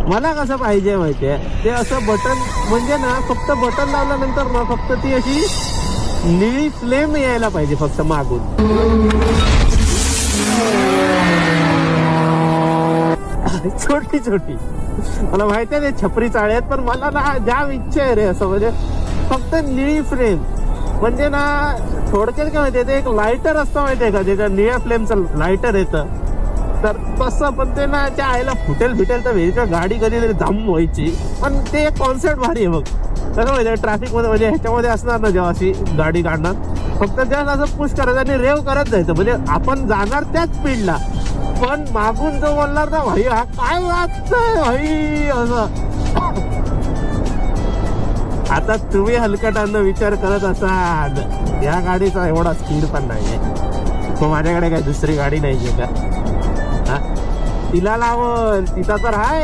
मला कसं पाहिजे माहितीये, ते असं बटन म्हणजे ना फक्त बटन लावल्यानंतर ना फक्त ती अशी निळी फ्लेम यायला पाहिजे फक्त मागून. छोटी छोटी मला माहिती आहे ते छपरी चाळे आहेत, पण मला ना जाम इच्छा आहे रे असं म्हणजे फक्त निळी फ्लेम. म्हणजे ना थोडक्यात काय माहितीये, ते एक लायटर असतं माहितीये का, त्याच्या निळ्या फ्लेमचं लायटर येतं, तर तसं. पण ते ना त्या आईला फुटेल तर वेगळी गाडी कधीतरी धाम व्हायची. पण ते एक कॉन्सेप्ट भारी आहे बघ. कसं माहिती ट्रॅफिक मध्ये म्हणजे ह्याच्यामध्ये असणार ना जेव्हा अशी गाडी काढणार, फक्त जस्ट असं पुश करायचं आणि रेव करत जायचं. म्हणजे आपण जाणार त्याच स्पीडला, पण मागून जो बोलणार ना भाई हा काय वाटतंय भाई असं. आता तुम्ही हलकटांना विचार करत असाल या गाडीचा एवढा स्पीड पण नाहीये, तो माझ्याकडे काय दुसरी गाडी नाहीये का, तिला लावल तिचा तर हाय.